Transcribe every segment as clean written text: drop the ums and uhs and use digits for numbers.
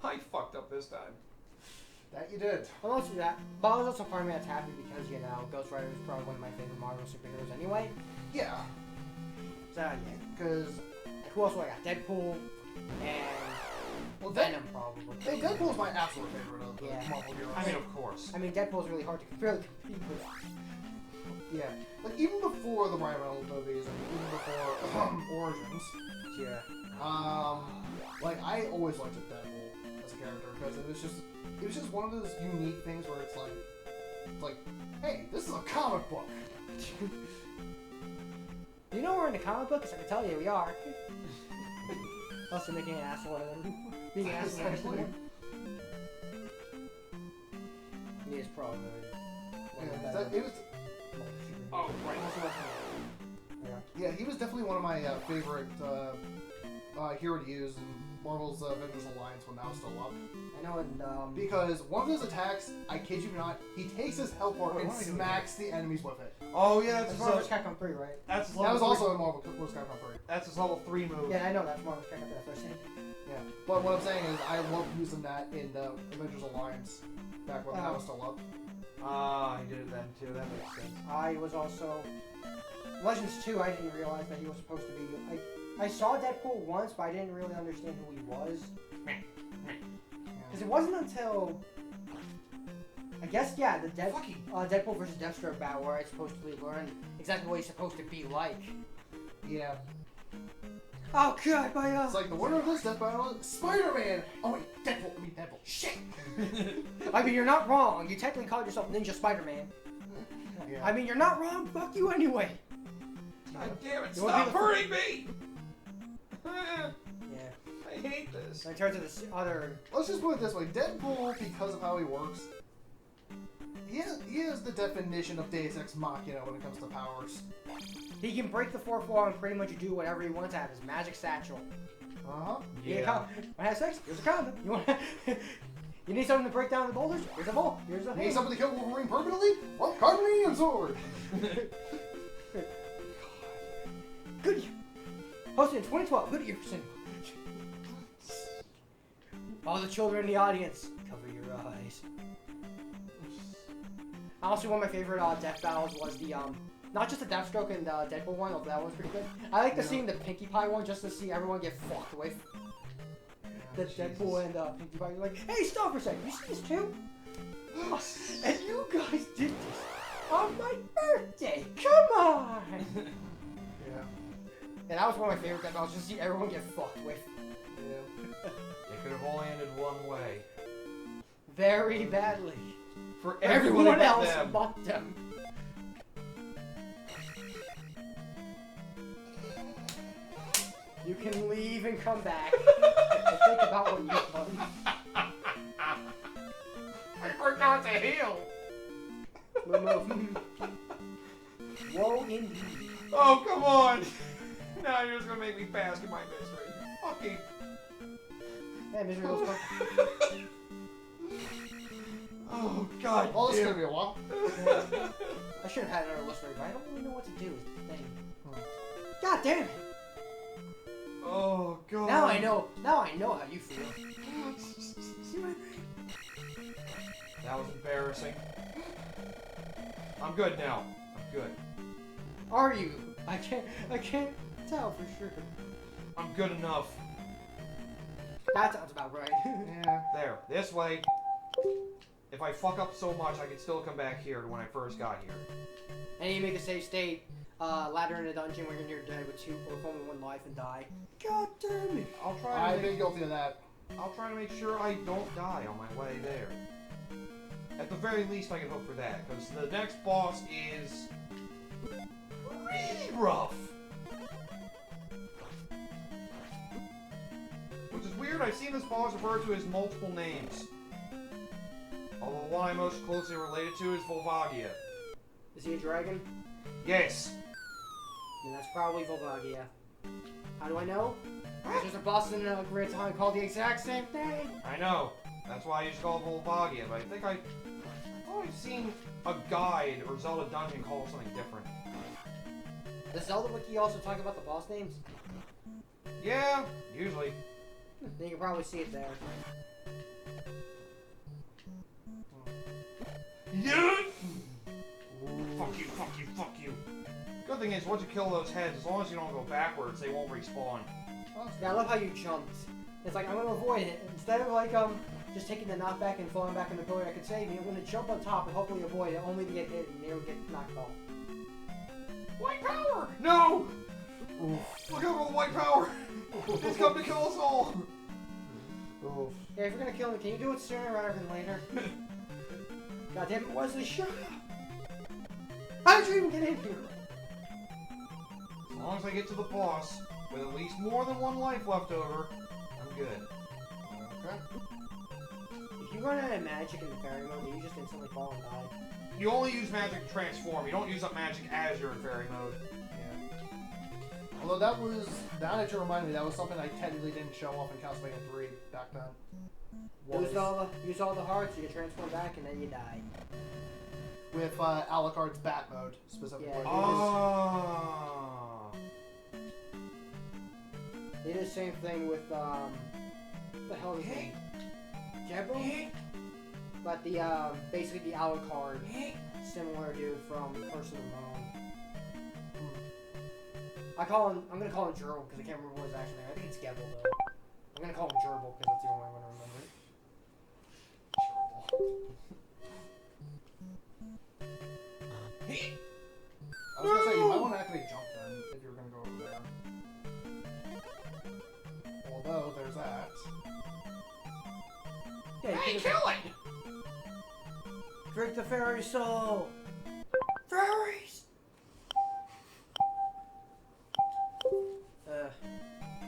I fucked up this time. That you did. Well, not that, but I was also part of me that's happy because, you know, Ghost Rider is probably one of my favorite Marvel superheroes anyway. Yeah. So, yeah, because who else do I got? Deadpool and Venom, probably. Hey, Deadpool's my absolute favorite of the Marvel heroes. I mean, of course. I mean, Deadpool's really hard to compete with. Yeah. Like, even before the Ryan Reynolds movies, and even before Origins. Yeah. Like, I always liked Deadpool as a character, because it was just one of those unique things where it's like, hey, this is a comic book. You know we're in the comic book, because I can tell you we are. Also making an asshole out of them. Being an asshole out of them. He is probably It was... Oh, right. Yeah, he was definitely one of my favorite hero to use in Marvel's Avengers Alliance when that was still up. I know, and because one of his attacks, I kid you not, he takes his health bar and smacks the enemies with it. Oh yeah, that's Marvel's Capcom 3, right? That was also in Marvel vs. Capcom 3. That's his level 3 move. Yeah, I know that's Marvel's Capcom 3. That's what I'm saying. Yeah, but what I'm saying is, I love using that in the Avengers Alliance back when that was still up. Ah, he did it then too. That makes sense. I was also Legends 2. I didn't realize that he was supposed to be. I saw Deadpool once, but I didn't really understand who he was. Because it wasn't until I guess the Deadpool versus Deathstroke battle where I supposedly learned exactly what he's supposed to be like. Yeah. Oh god, my It's like the winner of this death battle is Spider-Man! Oh wait, Deadpool, shit! I mean, you're not wrong. You technically called yourself Ninja Spider-Man. Yeah. I mean, you're not wrong. Fuck you anyway. God damn it, stop hurting me! Yeah. I hate this. In terms of this other... Let's just put it this way. Deadpool, because of how he works, he is the definition of Deus Ex Machina when it comes to powers. He can break the fourth wall and pretty much do whatever he wants out of his magic satchel. Uh-huh. Yeah. Want to have sex? Here's a condom. You want? You need something to break down the boulders? Here's a ball. Here's a. You need something to kill Wolverine permanently? Well, carbonadium sword. Goodyear. Hosted in 2012. Goodyear Cinema. All the children in the audience, cover your eyes. Honestly, one of my favorite death battles was the not just the Deathstroke and Deadpool one, although that one was pretty good. I like to see the Pinkie Pie one just to see everyone get fucked away. The Deadpool and Pinkie Pie. You're like, hey, stop for a second. You see this too? And you guys did this on my birthday. Come on. Yeah. And that was one of my favorite death battles, just to see everyone get fucked with. Yeah. It could have only ended one way. Very badly. For everyone but else them. but them. You can leave and come back and think about what you've done. I forgot to heal. Move. Whoa, indeed. Oh, come on. Now you're just going to make me bask in my misery. Fucking. Hey, misery looks fun. Oh, God. Oh, this is going to be a while. I should have had another list ready, but I don't really know what to do is the thing. God damn it. Oh, God. Now I know how you feel. That was embarrassing. I'm good now. I'm good. Are you? I can't tell for sure. I'm good enough. That sounds about right. Yeah. There. This way. If I fuck up so much, I can still come back here to when I first got here. And you make a safe state, ladder in a dungeon when you're near dead with only one life and die. God damn it! I'll try. I've been guilty of that. I'll try to make sure I don't die on my way there. At the very least, I can hope for that, because the next boss is really rough. Which is weird. I've seen this boss referred to as multiple names. Although the one I'm most closely related to is Volvagia. Is he a dragon? Yes. Then that's probably Volvagia. How do I know? Because there's a boss in Great Time called the exact same thing. I know. That's why I used to call it Volvagia, but I think I thought I've seen a guide or Zelda dungeon called something different. Does Zelda Wiki also talk about the boss names? Yeah, usually. Then you can probably see it there. thing is, once you kill those heads, as long as you don't go backwards, they won't respawn. Yeah, I love how you jumped. It's like, I'm gonna avoid it. Instead of like, just taking the knockback and falling back in the pillar that could save me, I'm gonna jump on top and hopefully avoid it, only to get hit and nearly get knocked off. White power! No! Oof. Look out for the white power! It's come to kill us all! Oof. Yeah, if you're gonna kill me, can you do it sooner rather than later? God damn it, Wesley, shut up! How did you even get in here? As long as I get to the boss with at least more than one life left over, I'm good. Okay. If you run out of magic in the fairy mode, do you just instantly fall and die? You only use magic to transform. You don't use up magic as you're in fairy mode. Yeah. Although now that you remind me, that was something I technically didn't show off in Castlevania 3 back then. Use all the hearts, you transform back, and then you die. With Alucard's Bat mode, specifically. Yeah, Oh. They did the same thing with, what the hell is it? Jebbo? But the, basically the Alucard, similar dude from Person of Moon. I'm gonna call him Gerbil because I can't remember what his actual name. I think it's Gebel though. I'm gonna call him Gerbil because that's the only way I'm gonna remember it. I was gonna say, you might want to actually jump then, if you're gonna go over there. Although, there's that. Yeah, Hey, kill it! Drink the fairy soul! Fairies!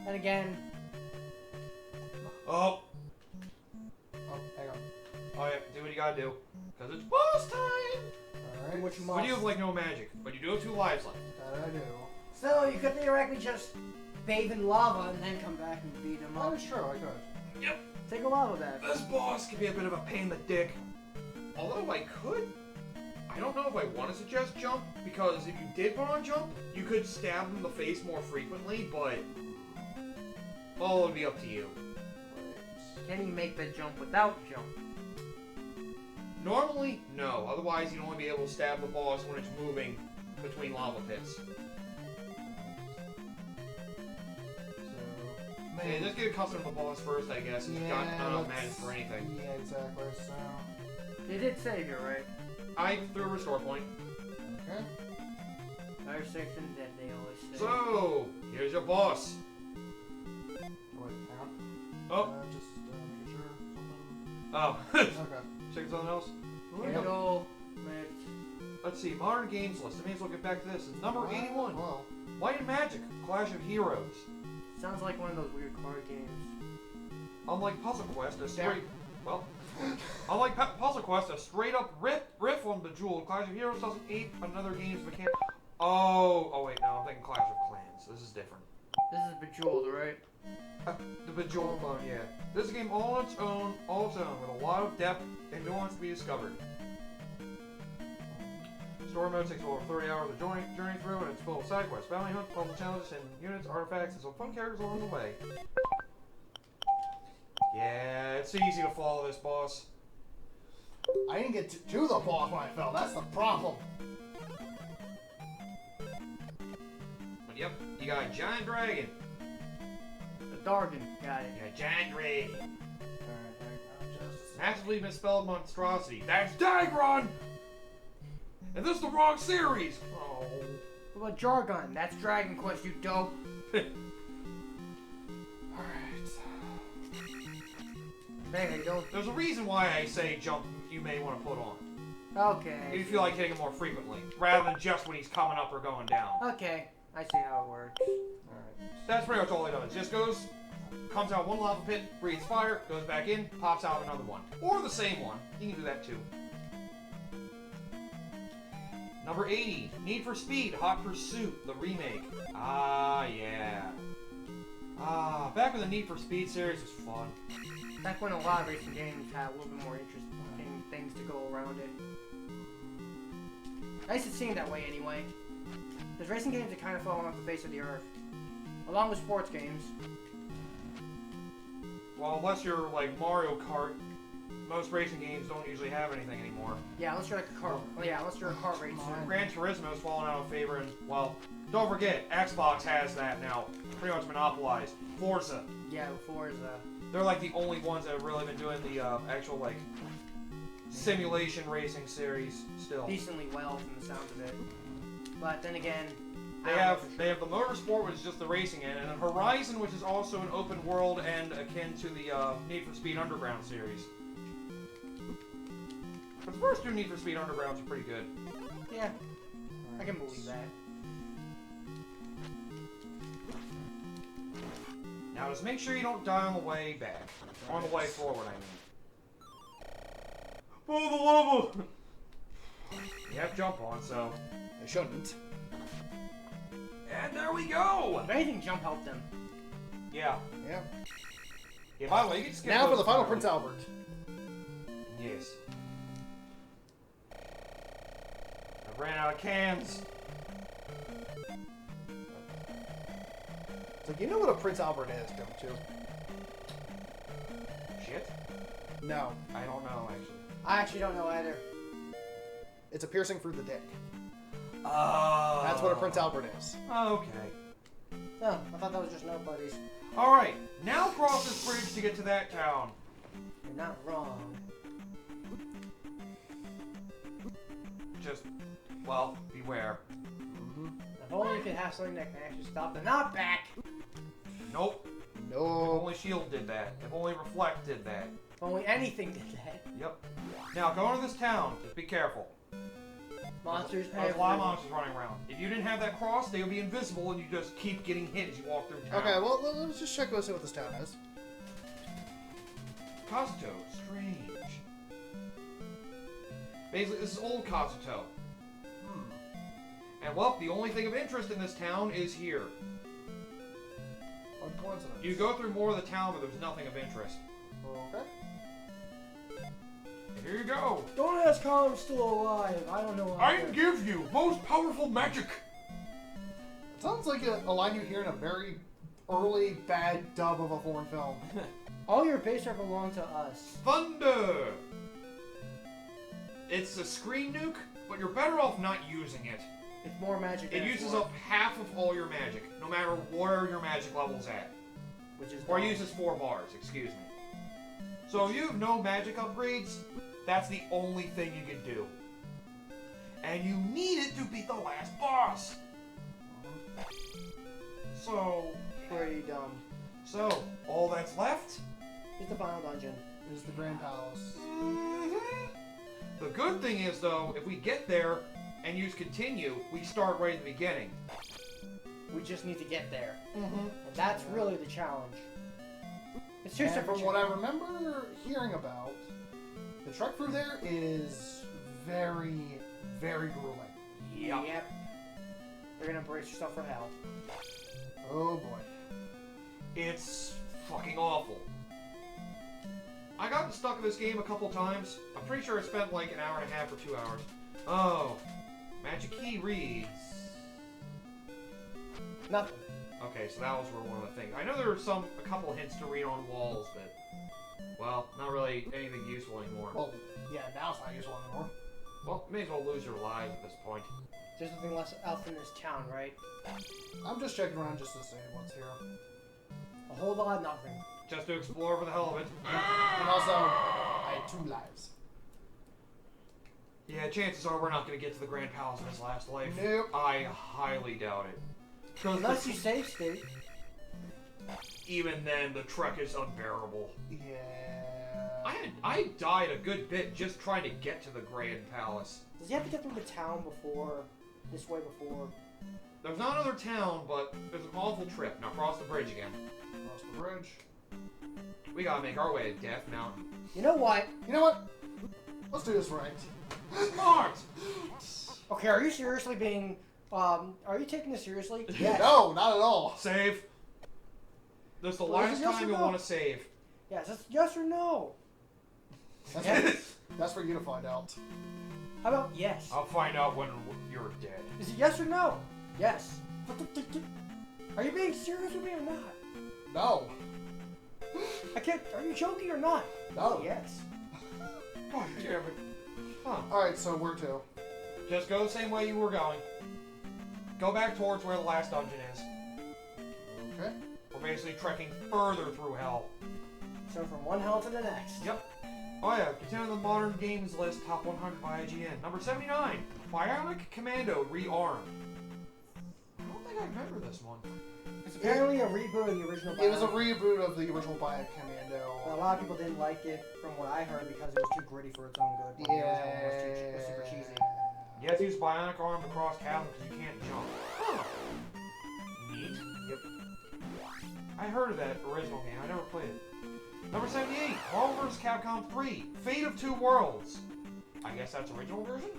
And again... Oh. Oh, hang on. Oh yeah, do what you gotta do. Because it's boss time! Alright. Which you But you have like no magic. But you do have 2 lives left. That I do. So you could theoretically just bathe in lava and then come back and beat him That up. is true, I could. Yep. Take a lava bath. This boss can be a bit of a pain in the dick. Although I could... I don't know if I want to suggest jump, because if you did put on jump, you could stab him in the face more frequently, but... all would be up to you. Can you make the jump without jump? Normally, no. Otherwise, you'd only be able to stab the boss when it's moving between lava pits. So, Yeah, just get accustomed to the boss first, I guess. He's got enough magic for anything. Yeah, exactly, so... You did save you, right? I threw a restore point. Okay. Fire section that they always say. So, here's your boss. Wait, hang on. Oh. Just making sure something... Oh. Okay. Check something else? Candle, mix. Let's see, modern games list. I may as well get back to this. It's number 81. Well, Light and Magic, Clash of Heroes. Sounds like one of those weird card games. Unlike Puzzle Quest, a straight... Well... Unlike Puzzle Quest, a straight-up riff on Bejeweled, Clash of Heroes doesn't ape another game's mechanic. Oh wait, no, I'm thinking Clash of Clans. This is different. This is Bejeweled, right? The Bejeweled clone, yeah. This is a game all on its own, with a lot of depth and nuance to be discovered. Story mode takes over 30 hours of journey through, and it's full of side quests, bounty hunts, puzzle challenges, and units, artifacts, and some fun characters along the way. Yeah, it's easy to follow this boss. I didn't get to the boss when I fell. That's the problem. But yep, you got a giant dragon. The Dargan. Got it. You got a giant dragon. Alright, hang on just a second. Massively misspelled monstrosity. That's Dagron! And this is the wrong series! Oh. What about Jargon? That's Dragon Quest, you dope. Alright. There you go. There's a reason why I say jump you may want to put on. Okay. If you feel like hitting him more frequently, rather than just when he's coming up or going down. Okay. I see how it works. Alright. That's pretty much all he does. Just goes, comes out one lava pit, breathes fire, goes back in, pops out another one. Or the same one. You can do that too. Number 80, Need for Speed, Hot Pursuit, the remake. Ah, yeah. Ah, back when the Need for Speed series was fun. Back when a lot of racing games had a little bit more interesting things to go around it. I used to seem that way anyway. Because racing games have kind of fallen off the face of the earth. Along with sports games. Well, unless you're like Mario Kart most racing games don't usually have anything anymore. Yeah, unless you're like a car. Well, yeah, unless you're a car racer. Gran Turismo's fallen out of favor, and well, don't forget, Xbox has that now, pretty much monopolized. Forza. Yeah, Forza. They're like the only ones that have really been doing the actual like simulation racing series still. Decently well from the sounds of it. But then again, They have the motorsport, which is just the racing end, and then Horizon, which is also an open world and akin to the Need for Speed Underground series. But the first two Need for Speed Undergrounds are pretty good. Yeah, I can believe that. Now just make sure you don't die on the way back. On the way forward, I mean. Follow the level! You have jump on, so... I shouldn't. And there we go! If anything, jump helped them. Yeah. Yeah. Yeah, by the way, you can skip Now for those the final entirely. Prince Albert. Yes. I ran out of cans. It's like, you know what a Prince Albert is, don't you? Shit? No. I don't know, actually. I actually don't know either. It's a piercing through the dick. Oh. That's what a Prince Albert is. Okay. Oh, I thought that was just nobodies. Alright, now cross this bridge to get to that town. You're not wrong. Just, well, beware. If only you could have something that can actually stop the knockback. Nope. If No. only Shield did that. If only Reflect did that. If only anything did that. Yep. Now, go into this town. Just be careful. Monsters There's a lot of monsters running around. If you didn't have that cross, they would be invisible and you just keep getting hit as you walk through town. Okay, well, let's just check what this town is. Kazuto. Strange. Basically, this is old Kazuto. And, well, the only thing of interest in this town is here. What coincidence. You go through more of the town, but there's nothing of interest. Okay. And here you go. Don't ask how I'm still alive. I don't know. I give you most powerful magic. It sounds like a line you hear in a very early bad dub of a foreign film. All your base are belong to us. Thunder. It's a screen nuke, but you're better off not using it. It's more magic. It than it's uses worth, up half of all your magic, no matter where your magic level's at. which is Or dumb. uses 4 bars, excuse me. So if you have no magic upgrades, that's the only thing you can do. And you need it to beat the last boss. So, pretty dumb. so all that's left It's the final dungeon. Is the Grand Palace. The good thing is, though, if we get there and use continue, we start right at the beginning. We just need to get there. Mm-hmm. And that's really the challenge. It's two And separate from what I challenges. remember hearing about, the trek through there is very, very grueling. Yep. They're gonna brace yourself for hell. Oh boy. It's fucking awful. I got stuck in this game a couple times. I'm pretty sure I spent like an hour and a half or 2 hours. Oh. Magic key reads. Nothing. Okay, so that was one of the things. I know there were a couple hints to read on walls, but, well, not really anything useful anymore. Well, yeah, now it's not useful anymore. Well, you may as well lose your lives at this point. There's nothing less else in this town, right? I'm just checking around just to see what's here. A whole lot of nothing. Just to explore for the hell of it. And also, I had 2 lives. Yeah, chances are we're not going to get to the Grand Palace in his last life. Nope. I highly doubt it. 'Cause Unless you save state. even then, the trek is unbearable. Yeah. I died a good bit just trying to get to the Grand Palace. Does he have to get through the town before, this way before? There's not another town, but there's an awful trip. Now cross the bridge again. Cross the bridge. We gotta make our way to Death Mountain. You know what? You know what? Let's do this right. Smart! Okay, are you seriously being, are you taking this seriously? Yes. No, not at all. Save. This is the Well, is last it yes time or you'll no? want to save. Yes, that's yes or no. That's, Yes. that's for you to find out. How about yes? I'll find out when you're dead. Is it yes or no? Yes. Are you being serious with me or not? No. I can't. Are you joking or not? No. Yes. God damn it. Huh. Alright, so where to? Just go the same way you were going. Go back towards where the last dungeon is. Okay. We're basically trekking further through hell. So from one hell to the next. Yep. Oh yeah, continue the modern games list, top 100 by IGN. Number 79, Bionic Commando Rearmed. I don't think I remember this one. It's apparently a reboot of the original. It was a Bionic. reboot of the original Bionic But a Commando. lot of people didn't like it, from what I heard, because it was too gritty for its own good. But the original one was super cheesy. You have to use Bionic Arm to cross chasms because you can't jump. Huh. Neat. Yep. I heard of that original game. I never played it. Number 78, Marvel vs. Capcom 3, Fate of Two Worlds. I guess that's original version?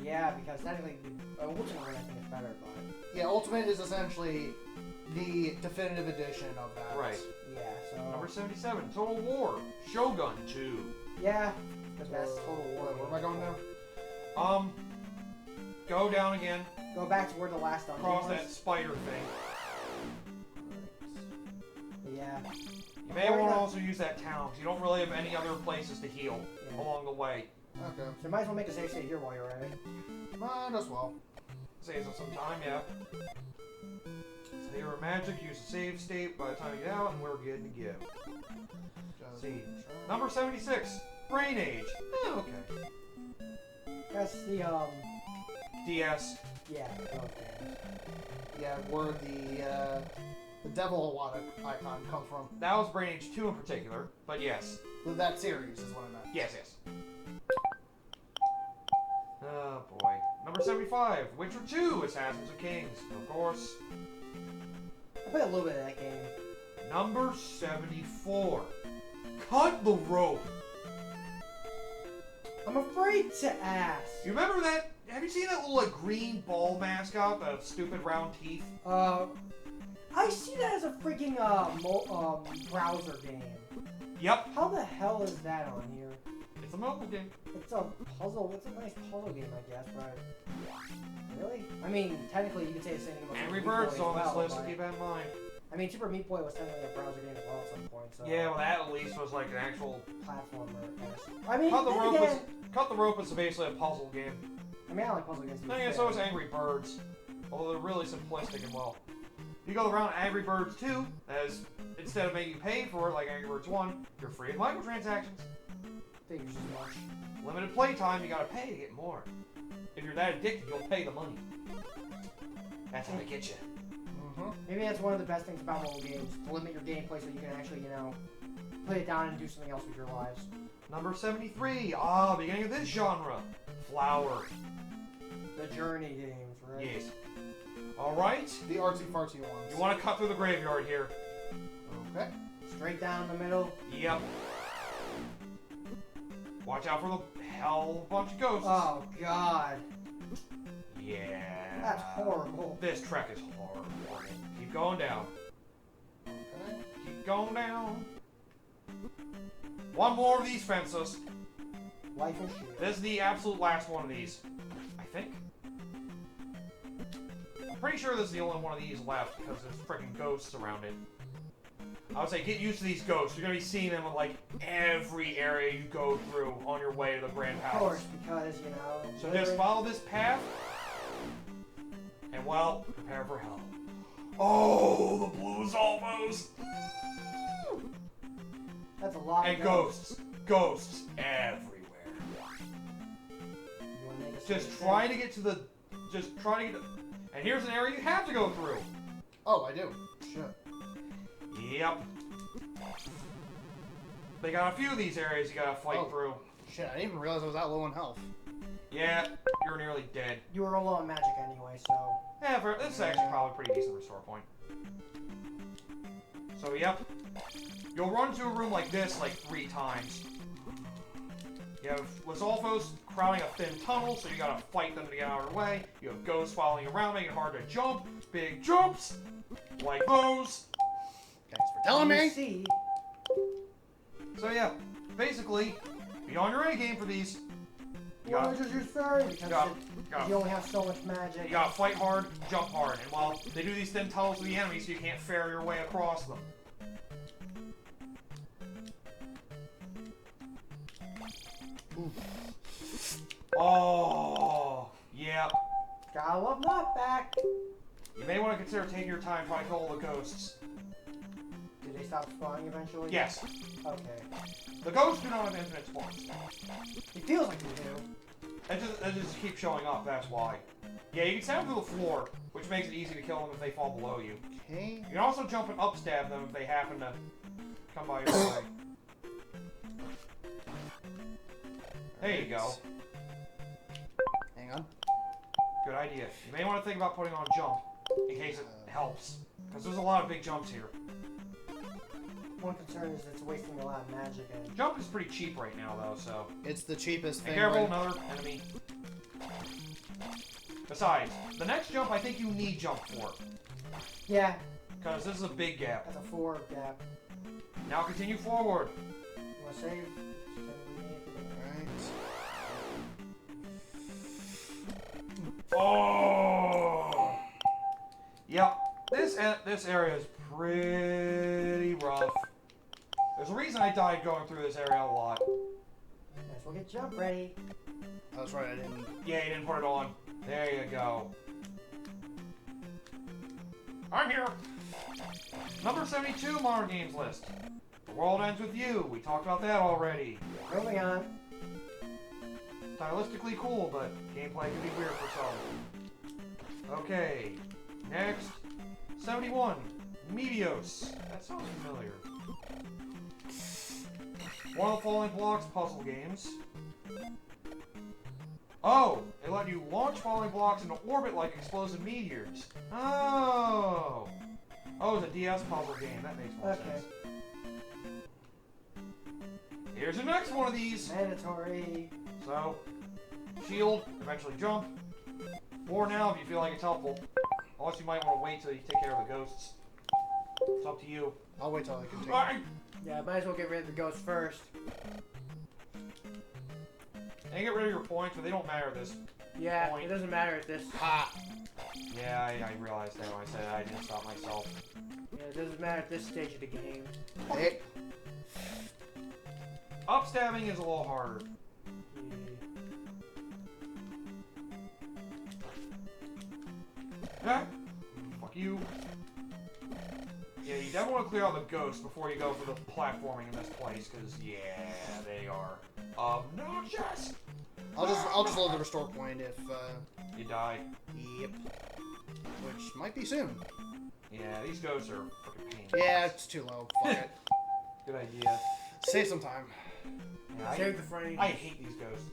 Yeah, because technically, the Ultimate one I think is better, but... Yeah, Ultimate is essentially the definitive edition of that. Right. Yeah, so... Number 77, Total War, Shogun 2. Yeah, the best Total War. Where am I going now? Go down again, Go back to where the last dungeon cross was. that spider thing. Yeah. You may want to also use that town, because you don't really have any other places to heal along the way. Okay. So you might as well make a save state here while you're at it. Might as well. Saves us some time, yeah. Save our magic, use the save state by the time you get out, and we're good to go. Just See. Number 76, Brain Age. Okay. That's the, DS. yeah, okay. Yeah, where the devil Awada icon comes from. That was Brain Age 2 in particular, but yes. That series is what I meant. Yes, yes. Oh boy. Number 75, Witcher 2, Assassins of Kings. Of course. I played a little bit of that game. Number 74, Cut the Rope. I'm afraid to ask. You remember that? Have you seen that little like green ball mascot with stupid round teeth? I see that as a freaking, browser game. Yep. How the hell is that on here? It's a mobile game. It's a puzzle. It's a nice puzzle game, I guess, but really? I mean, technically, you could say the same thing about Angry Super Meat Birds Boy on as this well, list, so but- keep that in mind. I mean, Super Meat Boy was technically a browser game as well at some point, so... Yeah, well that at least was like an actual... Platformer, I guess. I mean, Cut the then Rope again, is... Cut the Rope is basically a puzzle game. I mean, I like puzzle games. to be Then again, fair. so is Angry Birds. Although they're really simplistic and well. You go around Angry Birds 2, as instead of making you pay for it like Angry Birds 1, you're free of microtransactions. Figures as much. Limited playtime, you gotta pay to get more. If you're that addicted, you'll pay the money. That's how they get you. Maybe that's one of the best things about mobile games, to limit your gameplay so you can actually, you know, play it down and do something else with your lives. Number 73, beginning of this genre, Flower. The Journey games, right? Yes. Alright, The artsy-fartsy ones. you want to cut through the graveyard here. Okay. Straight down the middle. Yep. Watch out for the hell bunch of ghosts. Oh, God. Yeah. That's horrible. This trek is horrible. Keep going down. Okay. Keep going down. One more of these fences. Life is shit. This is the absolute last one of these. I think. I'm pretty sure this is the only one of these left because there's freaking ghosts around it. I would say get used to these ghosts. You're going to be seeing them in like every area you go through on your way to the Grand Of Palace. course, because, you know... So just follow this path. And well, prepare for hell. Oh, the blues almost. That's a lot And of ghosts. Ghosts everywhere. You wanna make a Just save try state? to get to the... Just try to get to... And here's an area you have to go through. Oh, I do. Shit. Yep. They got a few of these areas you gotta fight through. Shit, I didn't even realize I was that low in health. Yeah, you're nearly dead. You were low on magic anyway, so... Yeah, this is actually probably pretty decent restore point. So, yep. You'll run to a room like this like 3 times. You have Lizalfos crowding a thin tunnel, so you gotta fight them to get out of their way. You have ghosts following you around, making it hard to jump. Big jumps, like those. Thanks for telling me. See, So yeah, basically, be on your A game for these. You why gotta, just use fairy? Because you only have so much magic. you gotta fight hard, jump hard, and while they do these thin tunnels to the enemy, so you can't fare your way across them. Ooh. Oh, yeah. Gotta love knockback. You may want to consider taking your time trying to kill all the ghosts. Do they stop spawning eventually? Yes. Okay. The ghosts do not have infinite spawns. It feels like they do. It just keeps showing up, that's why. Yeah, you can stab them to the floor, which makes it easy to kill them if they fall below you. Okay. You can also jump and upstab them if they happen to come by your way. There you go. Hang on. Good idea. You may want to think about putting on jump, in case it helps. Because there's a lot of big jumps here. One concern is it's wasting a lot of magic and... Jump is pretty cheap right now, though, so... It's the cheapest Be thing. careful, another enemy. Besides, the next jump I think you need jump for. Yeah. Because this is a big gap. That's a 4 gap. Now continue forward. You wanna save? Oh! Yep. This area is pretty rough. There's a reason I died going through this area a lot. Might as well get jump ready. Oh, that's right, I didn't. Yeah, you didn't put it on. There you go. I'm here. Number 72 Modern Games list. The World Ends With You. We talked about that already. Moving on. Stylistically cool, but gameplay can be weird for some. Okay. Next. 71. Meteos. That sounds familiar. One of the Falling Blocks puzzle games. Oh! They let you launch falling blocks into orbit like explosive meteors. Oh! Oh, it's a DS puzzle game. That makes more sense. Here's the next one of these. Mandatory. So, shield, eventually jump. Or now if you feel like it's helpful. Unless you might want to wait till you take care of the ghosts. It's up to you. I'll wait till I can take it. Yeah, might as well get rid of the ghost first. And get rid of your points, but they don't matter at this Yeah, point. it doesn't matter at this. Ha! Yeah, I realized that when I said I didn't stop myself. Yeah, it doesn't matter at this stage of the game. Hey. Upstabbing is a little harder. Yeah. Fuck you. Yeah, you definitely want to clear out the ghosts before you go for the platforming in this place, because, yeah, they are obnoxious! I'll just load the restore point if You die. Yep. Which might be soon. Yeah, these ghosts are fucking pain. Yeah, it's too low. Fuck it. Good idea. Save some time. Yeah, Save the frame. I hate these ghosts.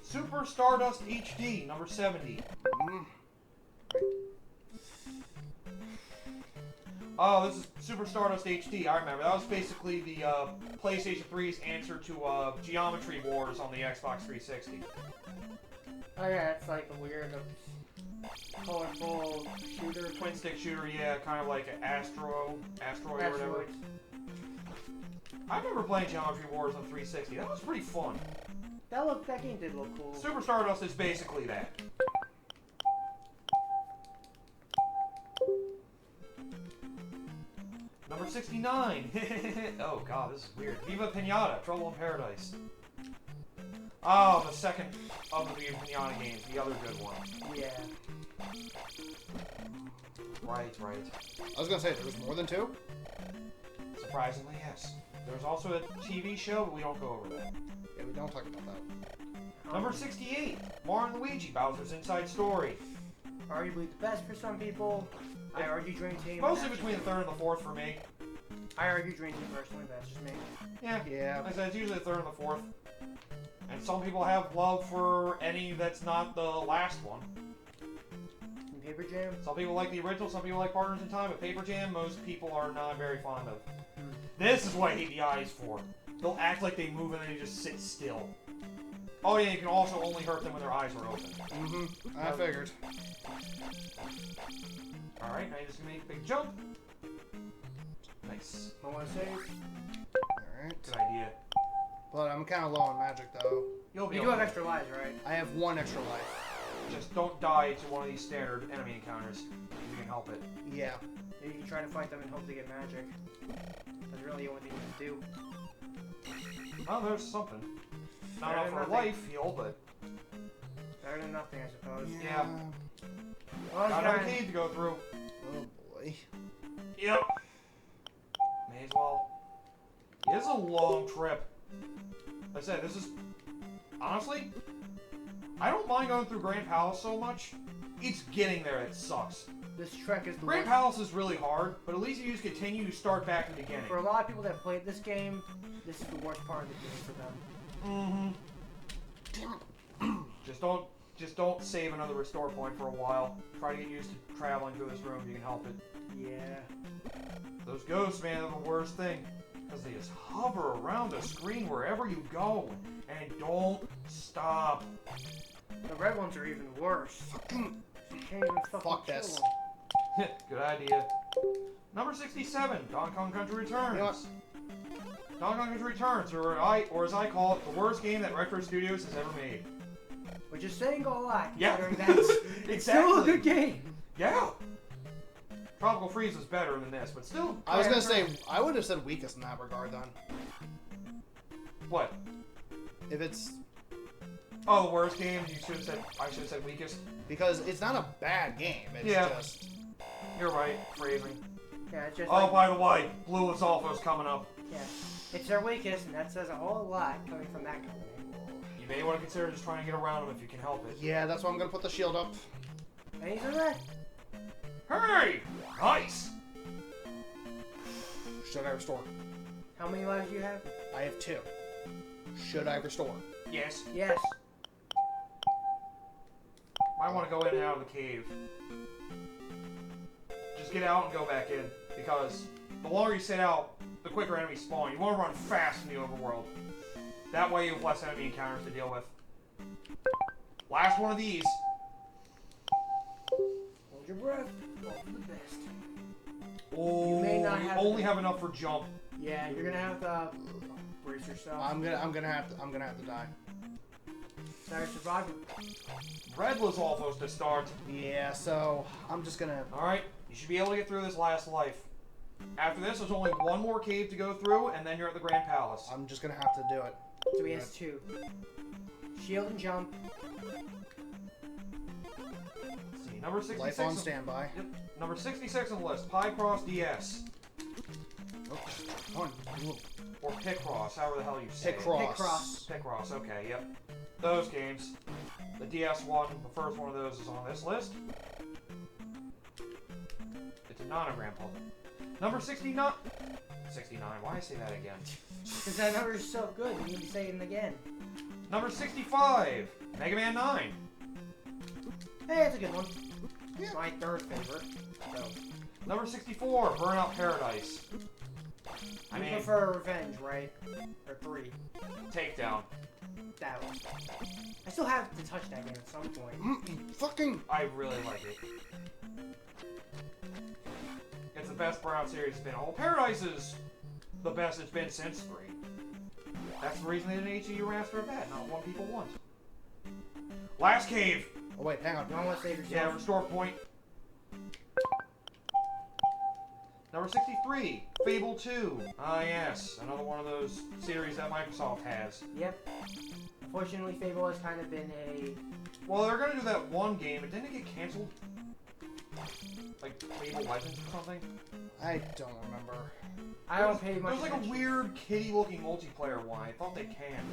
Super Stardust HD, number 70. Mm. Oh, this is Super Stardust HD. I remember. That was basically the PlayStation 3's answer to Geometry Wars on the Xbox 360. Oh yeah, it's like a weird, colorful shooter. Twin stick shooter, yeah, kind of like an asteroid or whatever. Asteroids. I remember playing Geometry Wars on 360. That was pretty fun. That game did look cool. Super Stardust is basically that. Number 69. Oh god, this is weird. Viva Pinata, Trouble in Paradise. Oh, the second of the Viva Pinata games, the other good one. Yeah. Right. I was gonna say, there was more than 2? Surprisingly, yes. There's also a TV show, but we don't go over that. Yeah, we don't talk about that. Number 68. Mario and Luigi, Bowser's Inside Story. Arguably the best for some people. I argue Dream Team. Mostly between the third and the fourth for me. I argue Dream Team personally, but that's just me. Yeah. Yeah. Like I said, it's usually the third and the fourth. And some people have love for any that's not the last one. And Paper Jam. Some people like the original, some people like Partners in Time, but Paper Jam, most people are not very fond of. This is what I hate the eyes for. They'll act like they move and then they just sit still. Oh yeah, you can also only hurt them when their eyes are open. Mm-hmm. I figured. Alright, now you're just gonna make a big jump. Nice. I want to save. Alright. Good idea. But I'm kind of low on magic, though. You'll be You do have extra lives, right? I have 1 extra life. Just don't die to one of these standard enemy encounters, if you can help it. Yeah. You can try to fight them and hope they get magic. That's really the only thing you can do. Oh, there's something. Not Better enough than for a nothing. life heal, but Better than nothing, I suppose. yeah. Well, Got another cave to go through. Oh boy. Yep. May as well. It is a long trip. Like I said, this is... Honestly, I don't mind going through Grand Palace so much. It's getting there that sucks. This trek is the Grand worst. Palace is really hard, but at least you just continue to start back in the beginning. For a lot of people that played this game, this is the worst part of the game for them. Mm-hmm. Just don't save another restore point for a while. Try to get used to traveling through this room if you can help it. Yeah. Those ghosts, man, are the worst thing. Because they just hover around the screen wherever you go. And don't stop. The red ones are even worse. You can't even fucking Fuck kill this. them. Good idea. Number 67, Donkey Kong Country Returns. You know what? Donkey Kong Country Returns, or as I call it, the worst game that Retro Studios has ever made. Which is saying a lot, Yeah. considering that's Exactly. still a good game. Yeah. Tropical Freeze was better than this, but still. I was gonna say, I would have said weakest in that regard then. What? If it's Oh, the worst game? I should have said weakest. because it's not a bad game. It's Yeah. just You're right, phrasing. Yeah, it's just Oh, like, by the way, Blue is Alpha's coming up. yeah. It's their weakest, and that says a whole lot coming from that company. You may want to consider just trying to get around him if you can help it. yeah. That's why I'm gonna put the shield up. And he's in that. Hey! Nice! Should I restore? How many lives do you have? I have 2. Should I restore? Yes. Yes. Might want to go in and out of the cave. Just get out and go back in, because the longer you sit out, the quicker enemies spawn. You want to run fast in the overworld. That way you have less enemy encounters to deal with. Last one of these. Hold your breath. Hope for the best. Oh, may not you have only to- have enough for jump. Yeah, you're gonna have to brace yourself. I'm gonna have to die. Sorry, survivor. Red was almost to start. Yeah. So I'm just gonna. Alright, you should be able to get through this last life. After this, there's only one more cave to go through, and then you're at the Grand Palace. I'm just gonna have to do it. So he has 2. Shield and jump. Let's see, number 66. Life on standby. Yep. Number 66 on the list, Picross DS. Oh, come on. Ooh. Or Picross, however the hell you say Picross. it. Picross. Picross, okay, yep. Those games. The DS one, the first one of those is on this list. It's a nonogram puzzle. Number 69. 69, why I say that again? Because that number is so good, you need to say it again. Number 65, Mega Man 9. Hey, it's a good one. It's my 3rd favorite. So, Number 64, Burnout Paradise. I you mean, prefer Revenge, right? Or 3. Takedown. That one. I still have to touch that game at some point. Fucking. I really like it. It's the best Burnout series it's been. Oh, Paradise is the best it's been since 3. That's the reason they did an HD remaster of that, not one people want. Last cave! Oh wait, hang on. You don't want to save yourself. Yeah, restore point. Number 63, Fable 2. Ah yes, another one of those series that Microsoft has. Yep. Unfortunately, Fable has kind of been a... Well, they're gonna do that one game, but didn't it get cancelled? Like Fable Legends or something? I don't remember. I don't pay much It was like a attention. weird kitty-looking multiplayer one. I thought they canned.